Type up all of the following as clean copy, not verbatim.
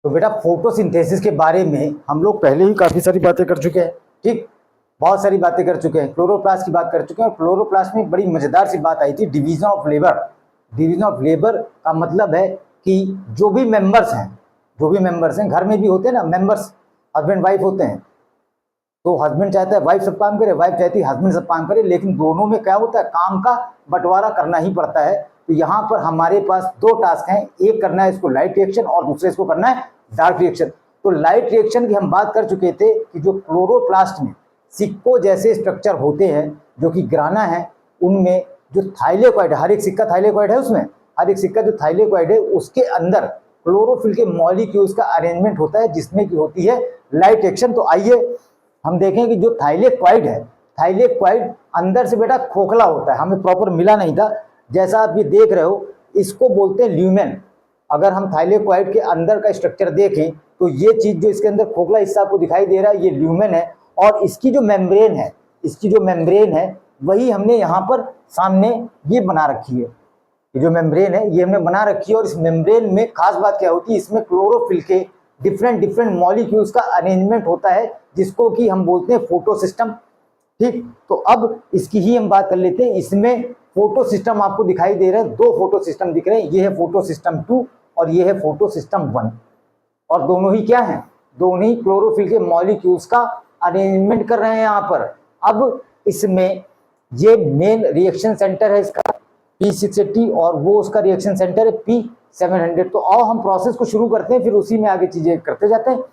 तो बेटा फोटोसिंथेसिस के बारे में हम लोग पहले ही काफ़ी सारी बातें कर चुके हैं, ठीक, बहुत सारी बातें कर चुके हैं। क्लोरोप्लास्ट की बात कर चुके हैं और क्लोरोप्लास्ट में एक बड़ी मज़ेदार सी बात आई थी, division of labour. Division of labour का मतलब है कि जो भी मेंबर्स हैं घर में भी होते हैं ना मेंबर्स, हस्बैंड वाइफ होते हैं, तो हस्बैंड चाहता है वाइफ सब काम करे, वाइफ चाहती है हस्बैंड सब काम करे, लेकिन दोनों में क्या होता है, काम का बंटवारा करना ही पड़ता है। तो यहाँ पर हमारे पास दो टास्क हैं, एक करना है इसको लाइट रिएक्शन और दूसरे इसको करना है डार्क रिएक्शन। तो लाइट रिएक्शन की हम बात कर चुके थे कि जो क्लोरोप्लास्ट में सिक्को जैसे स्ट्रक्चर होते हैं जो कि ग्राना है, उनमें जो थाइलेकोइड, हर एक सिक्का थाइलेकोइड है, उसमें हर एक सिक्का जो थाइलेकोइड है उसके अंदर क्लोरोफिल के मॉलिक्यूल्स का अरेंजमेंट होता है जिसमें की होती है लाइट रिएक्शन। तो आइए हम देखें कि जो थाइलेकोइड है, थाइलेकोइड अंदर से बेटा खोखला होता है, हमें प्रॉपर मिला नहीं था, जैसा आप ये देख रहे हो इसको बोलते हैं ल्यूमेन। अगर हम थाइलेकोइड के अंदर का स्ट्रक्चर देखें तो ये चीज जो इसके अंदर खोखला हिस्सा आपको दिखाई दे रहा है ये ल्यूमेन है, और इसकी जो मेम्ब्रेन है वही हमने यहाँ पर सामने ये बना रखी है। ये जो मेम्ब्रेन है ये हमने बना रखी है, और इस मेम्ब्रेन में खास बात क्या होती है, इसमें क्लोरोफिल के डिफरेंट मॉलिक्यूल्स का अरेंजमेंट होता है जिसको कि हम बोलते हैं फोटो सिस्टम, ठीक। तो अब इसकी ही हम बात कर लेते हैं। इसमें फोटो सिस्टम आपको दिखाई दे रहे हैं, दो फोटो सिस्टम दिख रहे हैं, ये है फोटो सिस्टम 2 और ये है फोटो सिस्टम 1, और दोनों ही क्या हैं, दोनों ही क्लोरोफिल के मॉलिक्यूल्स का अरेंजमेंट कर रहे हैं यहाँ पर। अब इसमें ये मेन रिएक्शन सेंटर है इसका P680 और वो उसका रिएक्शन सेंटर है P700। तो आओ हम प्रोसेस को शुरू करते हैं, फिर उसी में आगे चीजें करते जाते हैं।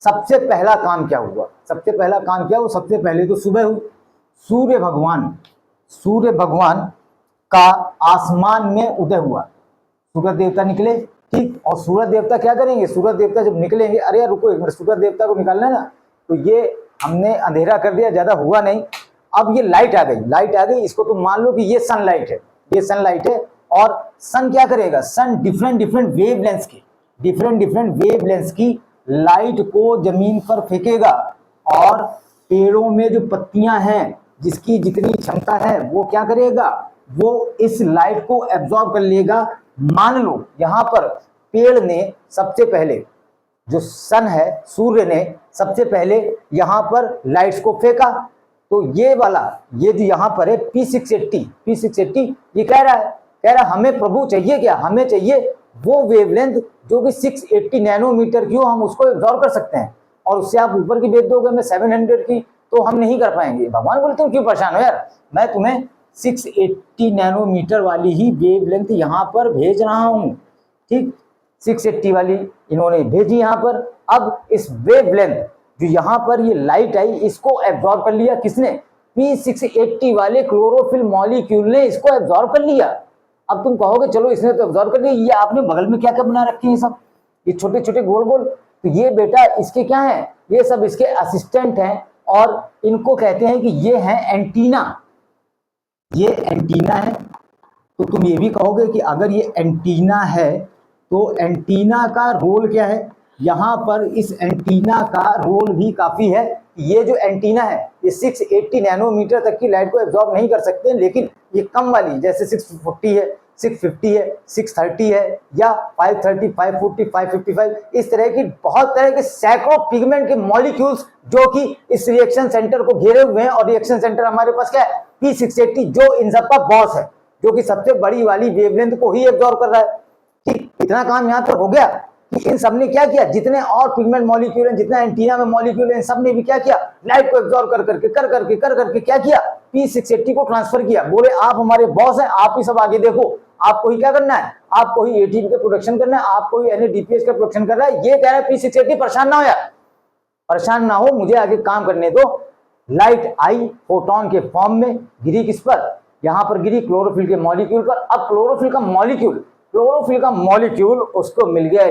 सबसे पहला काम क्या हुआ, सबसे पहले तो सुबह हुई, सूर्य भगवान का आसमान में उदय हुआ, सूरज देवता निकले, ठीक। और सूरज देवता क्या करेंगे, सूरज देवता जब निकलेंगे, अरे यार रुको एक मिनट, सूरज देवता को निकालना है ना, तो ये हमने अंधेरा कर दिया, ज्यादा हुआ नहीं। अब ये लाइट आ गई, इसको तो मान लो कि ये सनलाइट है, और सन क्या करेगा, सन डिफरेंट वेवलेंथ्स की लाइट को जमीन पर फेंकेगा, और पेड़ों में जो पत्तियां हैं जिसकी जितनी क्षमता है वो क्या करेगा, वो इस लाइट को एब्जॉर्ब कर लेगा। मान लो यहाँ पर पेड़ ने सबसे पहले, जो सन है, सूर्य ने सबसे पहले यहाँ पर लाइट्स को फेंका, तो ये वाला, ये जो यहाँ पर है P680 ये कह रहा है हमें प्रभु चाहिए क्या, हमें चाहिए वो वेवलेंथ जो कि 680 नैनोमीटर की हो, हम उसको एब्जॉर्ब कर सकते हैं, और उससे आप ऊपर की भेज दोगे मैं 700 की, तो हम नहीं कर पाएंगे। भगवान बोलते हैं क्यों परेशान हो यार, मैं तुम्हें 680 नैनोमीटर वाली ही वेवलेंथ यहाँ पर भेज रहा हूँ, ठीक। 680 वाली इन्होंने भेजी यहाँ पर। अब इस वेवलेंथ जो यहाँ पर ये लाइट आई इसको एब्जॉर्ब कर लिया किसने, P680 वाले क्लोरोफिल मॉलिक्यूल ने इसको एब्जॉर्ब कर लिया। अब तुम कहोगे चलो इसने तो एब्जॉर्ब कर लिया, ये आपने बगल में क्या क्या बना रखे हैं सब, ये छोटे छोटे गोल गोल, तो ये बेटा इसके क्या है, ये सब इसके असिस्टेंट हैं, और इनको कहते हैं कि ये है एंटीना, ये एंटीना है। तो तुम ये भी कहोगे कि अगर ये एंटीना है तो एंटीना का रोल क्या है, यहाँ पर इस एंटीना का रोल भी काफी है। ये जो एंटीना है ये 680 नैनोमीटर तक की लाइट को एब्जॉर्ब नहीं कर सकते, लेकिन ये कम वाली जैसे 640 है, 650 है, 630 है, या 530, 540, 555, इस तरह की बहुत तरह के सैकड़ों पिगमेंट के मॉलिक्यूल्स जो कि इस रिएक्शन सेंटर को घेरे हुए हैं, और रिएक्शन सेंटर हमारे पास क्या है, P680, जो इन सब का बॉस है, जो कि सबसे बड़ी वाली वेवलेंथ को ही एब्जॉर्ब कर रहा है, ठीक। इतना काम यहाँ तक हो गया कि इन सब ने क्या किया, जितने और पिगमेंट मॉलिक्यूल हैं, जितना एंटीना में मॉलिक्यूल है, इन सब ने भी क्या किया, लाइट को एब्जॉर्ब कर करके क्या किया, P680 को ट्रांसफर किया। बोले आप हमारे बॉस हैं, आप ही सब आगे देखो, आपको ही क्या करना है, आपको ही ATP का प्रोडक्शन करना है, आपको ही NADPH का प्रोडक्शन करना है। ये कह रहा है P680 परेशान ना हो यार, परेशान ना हो, मुझे आगे काम करने दो। लाइट आई फोटोन के फॉर्म में, गिरी किस पर, यहाँ पर गिरी क्लोरोफिल के मॉलिक्यूल पर। अब क्लोरोफिल का मॉलिक्यूल उसको मिल गया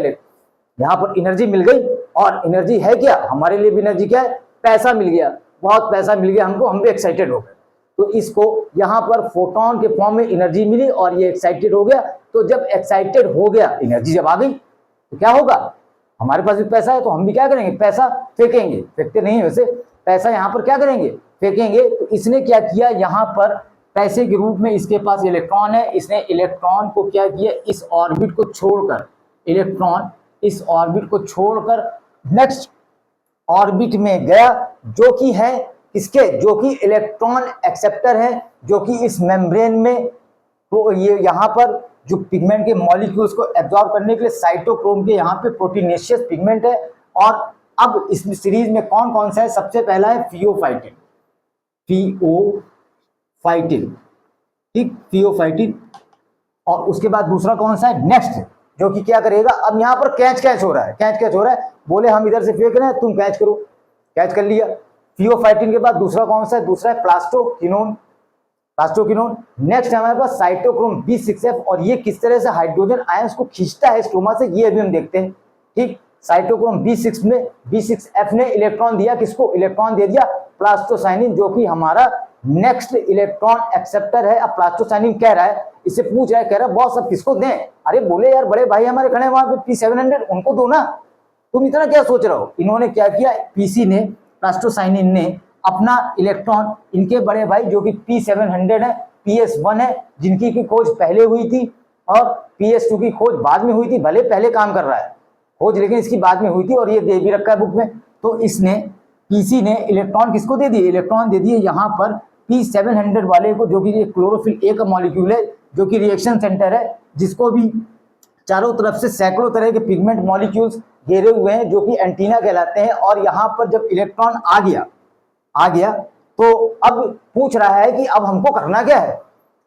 यहाँ पर एनर्जी मिल गई, और एनर्जी है क्या, हमारे लिए भी एनर्जी क्या है, पैसा मिल गया, बहुत पैसा मिल गया हमको, हम भी एक्साइटेड हो गए। तो इसको यहाँ पर फोटोन के फॉर्म में एनर्जी मिली और ये एक्साइटेड हो गया। तो जब एक्साइटेड हो गया, एनर्जी जब आ गई तो क्या होगा, हमारे पास भी पैसा है तो हम भी क्या करेंगे, पैसा फेंकेंगे, फेंकते नहीं वैसे, पैसा यहाँ पर क्या करेंगे, फेंकेंगे। तो इसने क्या किया, यहाँ पर पैसे के रूप में इसके पास इलेक्ट्रॉन है, इसने इलेक्ट्रॉन को क्या किया, इस ऑर्बिट को छोड़कर इलेक्ट्रॉन इस ऑर्बिट को छोड़कर नेक्स्ट ऑर्बिट में गया, जो कि है इसके, जो कि इलेक्ट्रॉन एक्सेप्टर है, जो कि इस मेम्ब्रेन में, तो ये यहाँ पर जो पिगमेंट के मॉलिक्यूल्स को एब्जॉर्ब करने के लिए साइटोक्रोम के यहाँ पे प्रोटीनेशियस पिगमेंट है। और अब इस सीरीज में कौन कौन सा है, सबसे पहला है फियोफाइटिन, फियोफाइटिन, ठीक, फियोफाइटिन। और उसके बाद दूसरा कौन सा है, नेक्स्ट, जो कि क्या करेगा, अब यहाँ पर कैच हो रहा है, कैच हो रहा है, बोले हम इधर से फेंक रहे हैं, तुम कैच करो, कैच कर लिया। फियोफाइटिन के बाद दूसरा कौन सा है, दूसरा है प्लास्टोक्विनोन, प्लास्टोक्विनोन। नेक्स्ट हमारे पास साइटोक्रोम B6F, और ये किस तरह से हाइड्रोजन आयंस को खींचता है स्ट्रोमा से, ये अभी हम देखते हैं, ठीक। साइटोक्रोम B6 में B6F ने इलेक्ट्रॉन दिया, किसको, इलेक्ट्रॉन दे दिया प्लास्टोसाइनिन, जो कि हमारा नेक्स्ट इलेक्ट्रॉन एक्सेप्टर है। अब प्लास्टोसाइनिन कह रहा है, इससे पूछ रहा है, कह रहा है बॉस अब किसको दें, अरे बोले यार बड़े भाई हमारे खड़े वहां पे P700, उनको दो ना, तुम इतना क्या सोच रहे हो। इन्होंने क्या किया, पीसी ने, प्लास्टोसाइनिन ने अपना इलेक्ट्रॉन इनके बड़े भाई जो कि P700 है, PS1 है, जिनकी की खोज पहले हुई थी, और PS2 की खोज बाद में हुई थी, भले पहले काम कर रहा है खोज, लेकिन इसकी बाद में हुई थी, और ये दे भी रखा है बुक में। तो इसने, पीसी ने इलेक्ट्रॉन किसको दे दिए, इलेक्ट्रॉन दे दिए यहाँ पर P700 वाले को, जो कि क्लोरोफिल ए का मॉलिक्यूल है, जो कि रिएक्शन सेंटर है, जिसको भी चारों तरफ से सैकड़ों तरह के पिगमेंट मॉलिक्यूल्स घेरे हुए हैं, जो कि एंटीना कहलाते हैं। और यहाँ पर जब इलेक्ट्रॉन आ गया तो अब पूछ रहा है कि अब हमको करना क्या है।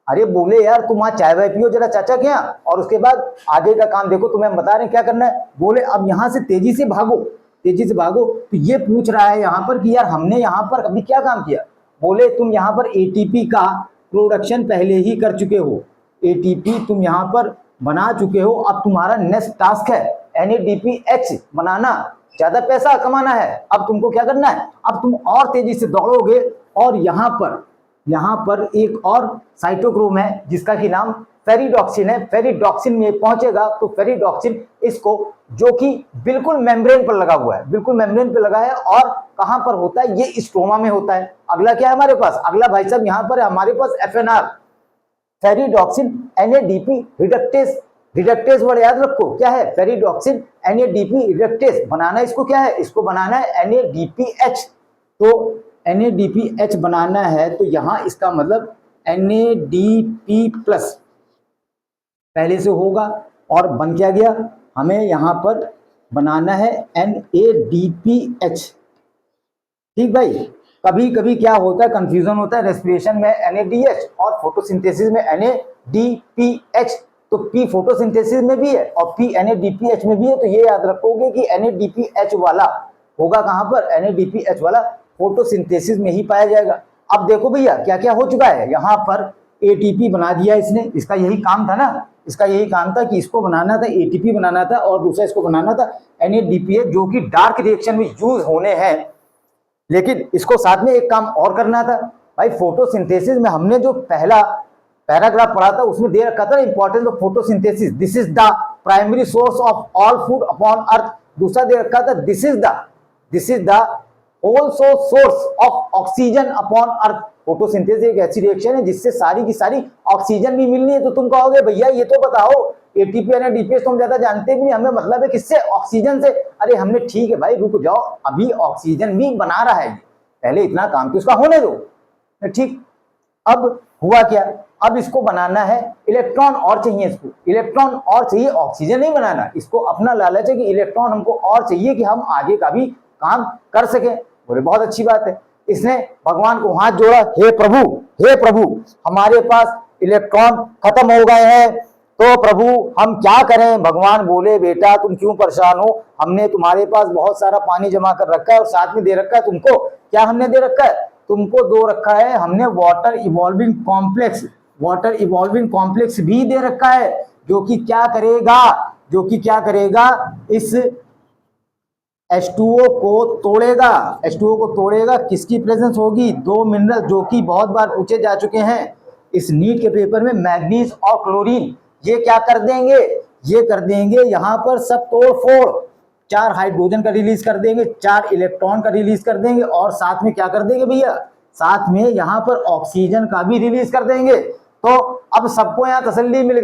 अरे बोले यार तुम वहां चाय वाय पियो जरा चाचा के यहाँ, और उसके बाद आगे का काम देखो, तुम्हें हम बता रहे हैं क्या करना है। बोले अब यहाँ से तेजी से भागो। तो ये पूछ रहा है यहाँ पर कि यार हमने यहाँ पर अभी क्या काम किया। बोले तुम यहाँ पर एटीपी का प्रोडक्शन पहले ही कर चुके हो, एटीपी तुम यहाँ पर बना चुके हो, अब तुम्हारा नेक्स्ट टास्क है NADPH बनाना, ज्यादा पैसा कमाना है। अब तुमको क्या करना है, अब तुम और तेजी से दौड़ोगे, और यहाँ पर एक और साइटोक्रोम है जिसका कि नाम फेरिडॉक्सिन है। फेरिडॉक्सिन में पहुंचेगा तो फेरिडॉक्सिन इसको, जो कि बिल्कुल मेम्ब्रेन पर लगा हुआ है, बिल्कुल मेम्ब्रेन पर लगा है, और कहां पर होता है, ये स्ट्रोमा में होता है। अगला क्या है हमारे पास, अगला भाई साहब यहाँ पर है हमारे पास FNR, ferredoxin NADP reductase word याद रखो, क्या है, फेरिडॉक्सिन NADP रिडक्टेस, बनाना इसको क्या है, इसको बनाना है NADPH। तो NADPH बनाना है, तो यहां इसका मतलब NADP प्लस पहले से होगा, और बन क्या गया, हमें यहां पर बनाना है NADPH, ठीक भाई। कभी कभी क्या होता है, कंफ्यूजन होता है, रेस्पिरेशन में NADH और फोटोसिंथेसिस में NADPH। तो P फोटोसिंथेसिस में भी है और P NADPH में भी है, तो ये याद रखोगे कि NADPH वाला होगा कहां पर, NADPH वाला फोटोसिंथेसिस में ही पाया जाएगा। अब देखो भैया क्या क्या हो चुका है, यहाँ पर ATP बना दिया इसने, इसका यही काम था ना, इसका यही काम था कि इसको बनाना था, ATP बनाना था, और दूसरा इसको बनाना था NADPH, जो कि डार्क रिएक्शन में यूज होने हैं। लेकिन इसको साथ में एक काम और करना था भाई, फोटोसिंथेसिस में हमने जो पहला पैराग्राफ पढ़ा था उसमें दे रखा था importance of photosynthesis, this is the primary source of all food upon earth. दूसरा दे रखा था this is the also source of oxygen upon earth. Photosynthesis एक ऐसी रिएक्शन है जिससे सारी की सारी ऑक्सीजन भी मिलनी है। तो तुम कहोगे भैया ये तो बताओ, एटीपी और NADPH तो हम ज्यादा जानते भी नहीं, हमें मतलब है किससे, ऑक्सीजन से। अरे हमने, ठीक है भाई रुक जाओ, अभी ऑक्सीजन भी बना रहा है, पहले इतना काम तो उसका होने दो, ठीक। अब हुआ क्या, अब इसको बनाना है, इलेक्ट्रॉन और चाहिए, इसको इलेक्ट्रॉन और चाहिए, ऑक्सीजन नहीं बनाना। इसको अपना लालच है कि इलेक्ट्रॉन हमको और चाहिए कि हम आगे का भी काम कर सके। बोले बहुत अच्छी बात है। इसने भगवान को हाथ जोड़ा, हे प्रभु हमारे पास इलेक्ट्रॉन खत्म हो गए हैं, तो प्रभु हम क्या करें। भगवान बोले बेटा तुम क्यों परेशान हो, हमने तुम्हारे पास बहुत सारा पानी जमा कर रखा है, और साथ में दे रखा है तुमको, क्या हमने दे रखा है, तुमको दो रखा है हमने वाटर इवॉल्विंग कॉम्प्लेक्स भी दे रखा है, जो कि क्या करेगा, इस H2O को तोड़ेगा। किसकी प्रेजेंस होगी, दो मिनरल जो कि बहुत बार पूछे जा चुके हैं इस नीट के पेपर में, मैग्नीज और क्लोरीन। ये क्या कर देंगे, यहाँ पर सब तोड़ फोड़, 4 हाइड्रोजन का रिलीज कर देंगे, 4 इलेक्ट्रॉन का रिलीज कर देंगे, और साथ में क्या कर देंगे भैया, साथ में यहाँ पर ऑक्सीजन का भी रिलीज कर देंगे। तो अब सबको यहाँ तसल्ली मिल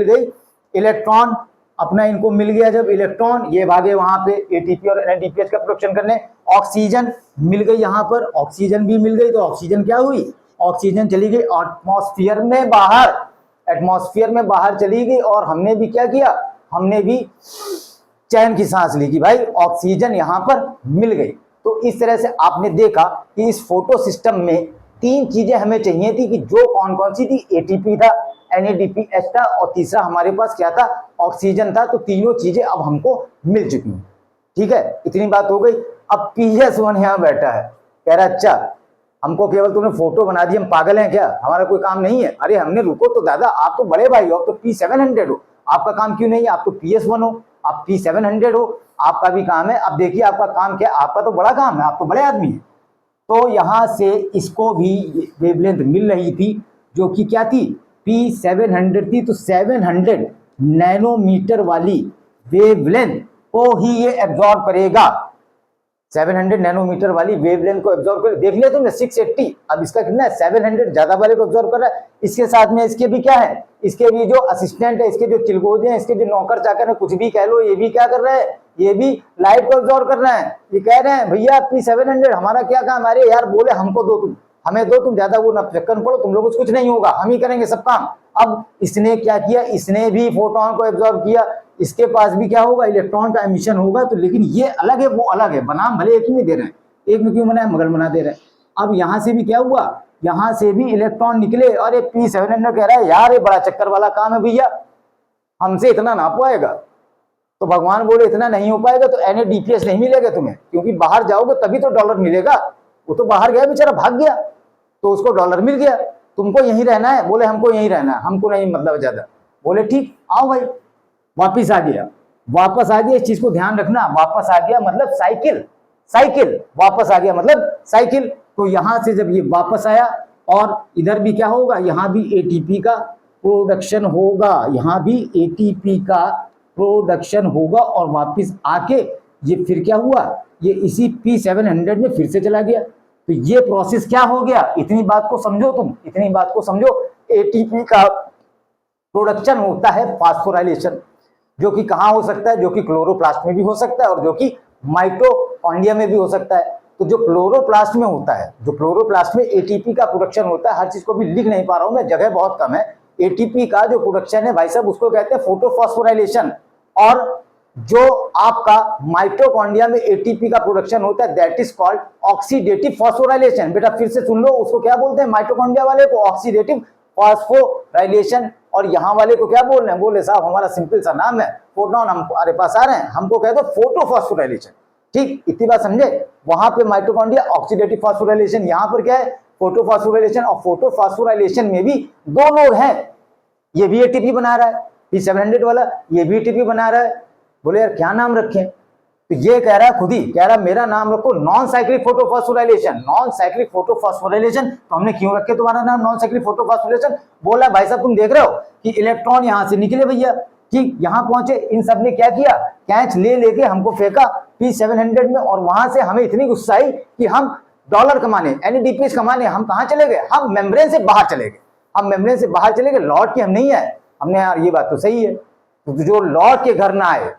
गई, इलेक्ट्रॉन अपना इनको मिल गया जब इलेक्ट्रॉन, ये भागे वहां पे एटीपी और एनएडीपीएच का प्रोडक्शन करने। ऑक्सीजन मिल गई यहाँ पर, ऑक्सीजन भी मिल गई, तो ऑक्सीजन क्या हुई, ऑक्सीजन चली गई एटमॉस्फेयर में बाहर, एटमॉस्फेयर में बाहर चली गई, और हमने भी क्या किया, हमने भी चैन की सांस ली कि भाई ऑक्सीजन यहाँ पर मिल गई। तो इस तरह से आपने देखा कि इस फोटो सिस्टम में तीन चीजें हमें चाहिए थी, कि जो कौन कौन सी थी, एटीपी था, एनएडीपीएच था, और तीसरा हमारे पास क्या था, ऑक्सीजन था। तो तीनों चीजें अब हमको मिल चुकी हैं। ठीक है, इतनी बात हो गई। अब PS1 यहाँ बैठा है, कह रहा अच्छा हमको केवल तुमने फोटो बना दी, हम पागल हैं क्या, हमारा कोई काम नहीं है। अरे हमने, रुको तो दादा, आप तो बड़े भाई हो, आप तो P700 हो, आपका काम क्यों नहीं है, आप तो PS1 हो, आप P700 हो, आपका भी काम है। अब देखिए आपका काम क्या, आपका तो बड़ा काम है, आप तो बड़े आदमी हैं। तो यहां से इसको भी वेवलेंथ मिल रही थी, जो कि क्या थी, P700 थी। तो 700 नैनोमीटर वाली वेवलेंथ को ही ये एब्जॉर्ब करेगा, 700 नैनोमीटर वाली वेवलेंथ को एब्जॉर्ब कर। देख लिया तुमने 680, अब इसका कितना है, 700 ज्यादा वाले को एब्जॉर्ब कर रहा है। इसके साथ में इसके भी क्या है, इसके भी जो असिस्टेंट है, इसके जो चिलगोजे हैं, इसके जो नौकर चाकर है, कुछ भी कह लो, ये भी क्या कर रहे हैं, ये भी लाइट को एब्जॉर्ब कर रहे हैं। ये कह रहे हैं भैया P700 हमारा क्या काम, अरे यार बोले हमको दो, तुम हमें दो, तुम ज्यादा वो चक्कर पड़ो, तुम लोग कुछ नहीं होगा, हम ही करेंगे सब काम। अब इसने क्या किया, इसने भी फोटोन को एब्जॉर्ब किया, इसके पास भी क्या होगा, इलेक्ट्रॉन का एमिशन होगा। तो लेकिन ये अलग है, वो अलग है, बनाम भले एक ही में दे रहे हैं, एक में क्यों बनाए, मगर बना दे रहे हैं। अब यहां से भी क्या हुआ, यहां से भी इलेक्ट्रॉन निकले, और ये P700 कह रहा है यार ये बड़ा चक्कर वाला काम है भैया, हमसे इतना ना पाएगा। तो भगवान बोले इतना नहीं हो पाएगा तो एनएडीपीएच नहीं मिलेगा तुम्हें, क्योंकि बाहर जाओगे तभी तो डॉलर मिलेगा। वो तो बाहर गया बेचारा, भाग गया, तो उसको डॉलर मिल गया। तुमको यहीं रहना है, बोले हमको यहीं रहना है, हमको नहीं मतलब ज्यादा। बोले ठीक आओ भाई, वापिस आ गया, वापस आ गया। इस चीज को ध्यान रखना, वापस आ गया मतलब साइकिल, साइकिल वापस आ गया मतलब साइकिल। तो यहां से जब ये वापस आया, और इधर भी क्या होगा, यहां भी एटीपी का प्रोडक्शन होगा, यहां भी एटीपी का प्रोडक्शन होगा, और वापस आके ये फिर क्या हुआ, ये इसी P700 में फिर से चला गया। तो ये प्रोसेस क्या हो गया, इतनी बात को समझो तुम, इतनी बात को समझो। एटीपी का प्रोडक्शन होता है फास्फोराइलेशन, जो कि कहाँ हो सकता है, जो कि क्लोरोप्लास्ट में भी हो सकता है, और जो कि माइटोकॉन्ड्रिया में भी हो सकता है। तो जो क्लोरोप्लास्ट में होता है, जो क्लोरोप्लास्ट में एटीपी का प्रोडक्शन होता है, हर चीज को भी लिख नहीं पा रहा हूं मैं, जगह बहुत कम है। एटीपी का जो प्रोडक्शन है भाई साहब, उसको कहते हैं फोटोफॉस्फोराइलेशन। और जो आपका माइटोकॉन्ड्रिया में एटीपी का प्रोडक्शन होता है, that is called oxidative phosphorylation. बेटा फिर से सुन लो, उसको क्या बोलते हैं, माइटोकॉन्ड्रिया वाले को ऑक्सीडेटिव फॉस्फोराइलेशन, और यहाँ वाले को क्या बोल रहे हैं, बोले साहब हमारा सिंपल सा नाम है फोटोन, हमारे पास आ रहे हैं, हमको कह दो फोटोफॉस्फोराइलेशन। ठीक, इतनी बात समझे। वहां पे माइटोकॉन्ड्रिया ऑक्सीडेटिव फॉस्फोराइलेशन, यहाँ पर क्या है, फोटोफॉस्फोराइलेशन। और फोटोफॉस्फोराइलेशन में भी दो लोग हैं, ये भी एटीपी बना रहा है P700 वाला, ये भी एटीपी बना रहा है। बोले यार क्या नाम रखें, तो ये कह रहा है, खुद ही कह रहा है मेरा नाम रखो non cyclic photophosphorylation, non cyclic photophosphorylation. तो हमने क्यों रखे तुम्हारा नाम नॉन साइक्लिक फोटोफॉस्फोराइलेशन, बोला भाई साहब तुम देख रहे हो कि इलेक्ट्रॉन यहां से निकले भैया, ठीक यहां पहुंचे, इन सब ने क्या किया, कैच ले लेके हमको फेंका P700 में, और वहां से हमें इतनी गुस्सा आई कि हम डॉलर कमाने, एनएडीपीएच कमाने हम कहां चले गए, हम मेम्ब्रेन से बाहर चले गए, हम मेम्ब्रेन से बाहर चले गए, लौट के हम नहीं आए। हमने यार ये बात तो सही है, तो जो लौट के घर ना आए,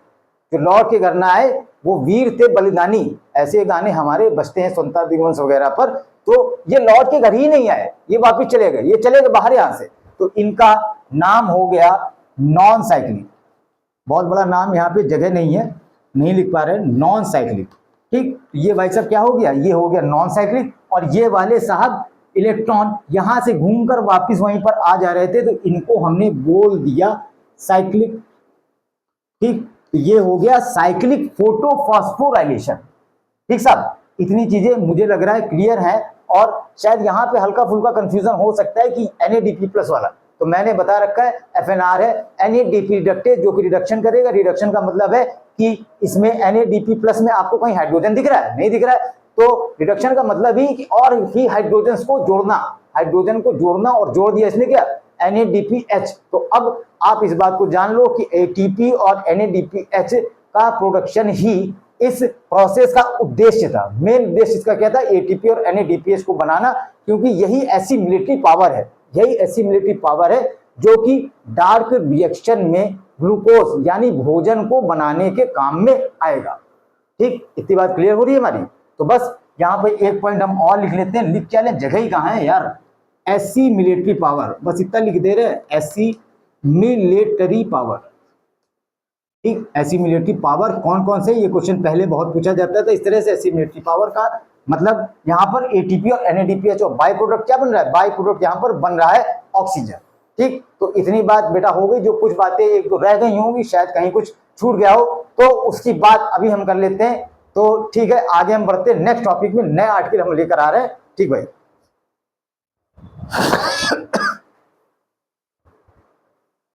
जो लौट के घर ना आए वो वीर थे बलिदानी, ऐसे गाने हमारे बजते हैं स्वतंत्रता दिवस वगैरह पर। तो ये लौट के घर ही नहीं आए, ये वापिस चले गए, ये चले गए बाहर यहां से। तो इनका नाम हो गया नॉन साइक्लिक, बहुत बड़ा नाम, यहाँ पे जगह नहीं है, नहीं लिख पा रहे, नॉन साइक्लिक। ठीक, ये भाई साहब क्या हो गया, ये हो गया नॉन साइक्लिक। और ये वाले साहब इलेक्ट्रॉन यहां से घूमकर वापिस वहीं पर आ जा रहे थे, तो इनको हमने बोल दिया साइक्लिक। ठीक, तो ये हो गया साइक्लिक फोटोफॉस्फोराइलेशन। ठीक साहब, इतनी चीजें मुझे लग रहा है क्लियर है। और शायद यहाँ पे हल्का फुल्का कंफ्यूजन हो सकता है कि NADP+ वाला, तो मैंने बता रखा है FNR है, NADP रिडक्टेज, जो कि रिडक्शन करेगा। रिडक्शन का मतलब है कि इसमें NADP+ में आपको कहीं हाइड्रोजन दिख रहा है, नहीं दिख रहा है, तो रिडक्शन का मतलब ही कि और ही हाइड्रोजन को जोड़ना, हाइड्रोजन को जोड़ना, और जोड़ दिया इसने क्या, NADPH। तो अब आप इस बात को जान लो कि ATP और NADPH का प्रोडक्शन ही इस प्रोसेस का उद्देश्य था। मेन उद्देश्य इसका क्या था, ATP और NADPH को बनाना, क्योंकि यही ऐसी मिलिट्री पावर है, यही ऐसी मिलिट्री पावर है जो कि डार्क रिएक्शन में ग्लूकोज यानी भोजन को बनाने के काम में आएगा। ठीक, इतनी बात क्लियर हो रही है हमारी। तो बस यहाँ पे एक पॉइंट हम और लिख लेते हैं, लिख क्या लें, जगह ही कहाँ है यार, एसिमिलेटरी पावर, बस इतना लिख दे रहे हैं, एसिमिलेटरी पावर। ठीक, एसिमिलेटरी पावर कौन कौन से, ये क्वेश्चन पहले बहुत पूछा जाता था इस तरह से। एसिमिलेटरी पावर का मतलब यहाँ पर एटीपी और एनएडीपी और बाई प्रोडक्ट क्या बन रहा है, बाई प्रोडक्ट यहाँ पर बन रहा है ऑक्सीजन। ठीक, तो इतनी बात बेटा हो गई। जो कुछ बातें एक तो रह गई होंगी, शायद कहीं कुछ छूट गया हो, तो उसकी बात अभी हम कर लेते हैं। तो ठीक है, आगे हम बढ़ते हैं नेक्स्ट टॉपिक में, नया आर्टिकल हम लेकर आ रहे हैं। ठीक भाई।